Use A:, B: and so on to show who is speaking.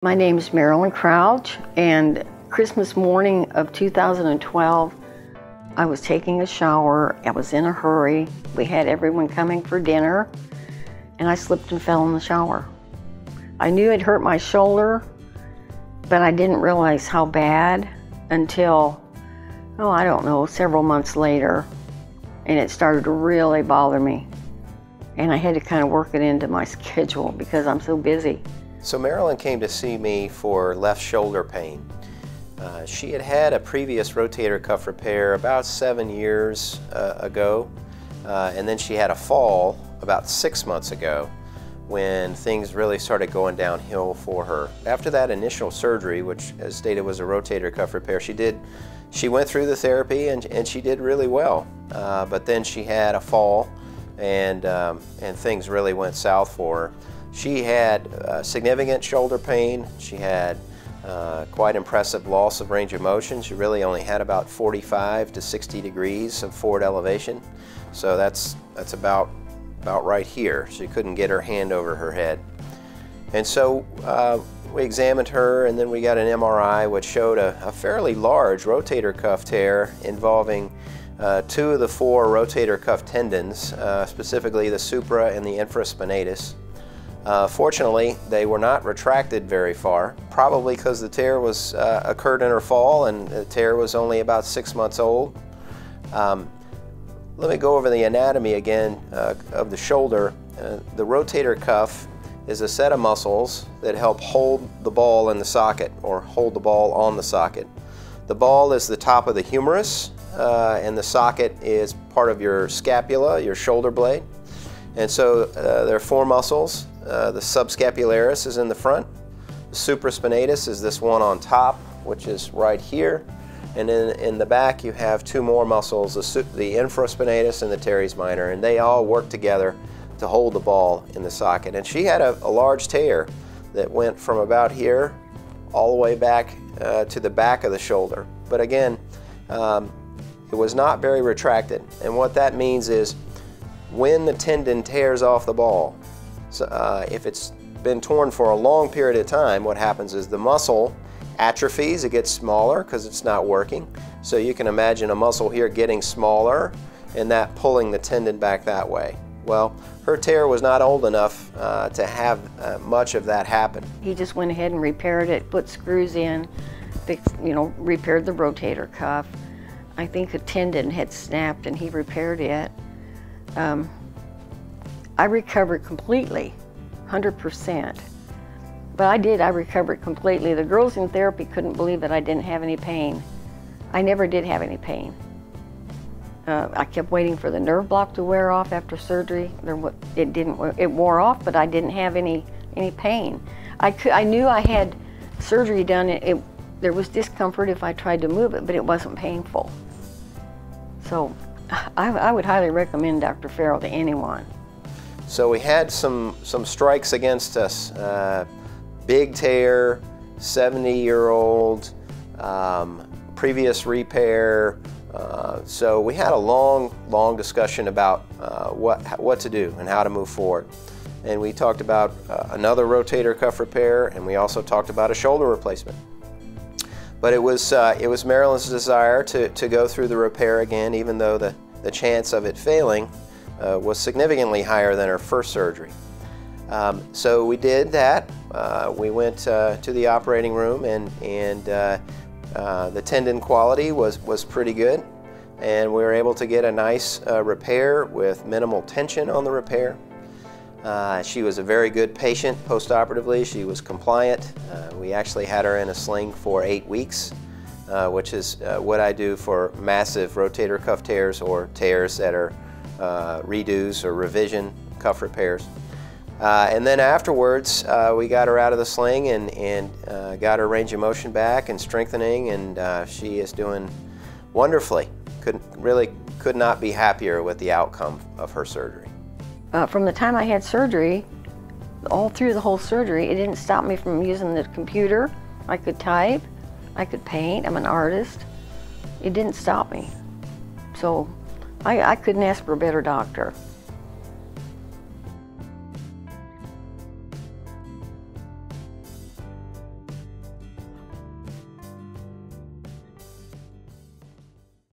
A: My name is Marilyn Crouch, and Christmas morning of 2012, I was taking a shower. I was in a hurry. We had everyone coming for dinner, and I slipped and fell in the shower. I knew it hurt my shoulder, but I didn't realize how bad until, I don't know, several months later, and it started to really bother me. And I had to kind of work it into my schedule because I'm so busy.
B: So Marilyn came to see me for left shoulder pain. She had had a previous rotator cuff repair about 7 years ago, and then she had a fall about 6 months ago when things really started going downhill for her. After that initial surgery, which as stated was a rotator cuff repair, she went through the therapy and she did really well. But then she had a fall and things really went south for her. She had significant shoulder pain. She had quite impressive loss of range of motion. She really only had about 45 to 60 degrees of forward elevation. So that's about right here. She couldn't get her hand over her head. And so we examined her, and then we got an MRI which showed a fairly large rotator cuff tear involving 2 of the 4 rotator cuff tendons, specifically the supra and the infraspinatus. Fortunately, they were not retracted very far, probably because the tear was occurred in her fall, and the tear was only about 6 months old. Let me go over the anatomy again of the shoulder. The rotator cuff is a set of muscles that help hold the ball in the socket, or hold the ball on the socket. The ball is the top of the humerus, and the socket is part of your scapula, your shoulder blade. And so there are 4 muscles. The subscapularis is in the front. The supraspinatus is this one on top, which is right here. And then in the back you have 2 more muscles, the infraspinatus and the teres minor, and they all work together to hold the ball in the socket. And she had a large tear that went from about here all the way back to the back of the shoulder. But again, it was not very retracted. And what that means is when the tendon tears off the ball, so, if it's been torn for a long period of time, what happens is the muscle atrophies, it gets smaller because it's not working. So you can imagine a muscle here getting smaller and that pulling the tendon back that way. Well, her tear was not old enough to have much of that happen.
A: He just went ahead and repaired it, put screws in, fixed, repaired the rotator cuff. I think a tendon had snapped and he repaired it. I recovered completely, 100%. But I recovered completely. The girls in therapy couldn't believe that I didn't have any pain. I never did have any pain. I kept waiting for the nerve block to wear off after surgery. It wore off, but I didn't have any pain. I knew I had surgery done. There was discomfort if I tried to move it, but it wasn't painful. So I would highly recommend Dr. Farrell to anyone.
B: So we had some strikes against us. Big tear, 70-year-old, previous repair. So we had a long discussion about what to do and how to move forward. And we talked about another rotator cuff repair, and we also talked about a shoulder replacement. But it was Marilyn's desire to go through the repair again, even though the chance of it failing was significantly higher than her first surgery. So we did that. We went to the operating room, and the tendon quality was pretty good, and we were able to get a nice repair with minimal tension on the repair. She was a very good patient post-operatively. She was compliant. We actually had her in a sling for 8 weeks, which is what I do for massive rotator cuff tears or tears that are redos or revision cuff repairs. And then afterwards, we got her out of the sling and got her range of motion back and strengthening, and she is doing wonderfully. Could not be happier with the outcome of her surgery.
A: From the time I had surgery, all through the whole surgery, it didn't stop me from using the computer. I could type, I could paint, I'm an artist. It didn't stop me. So I couldn't ask for a better doctor.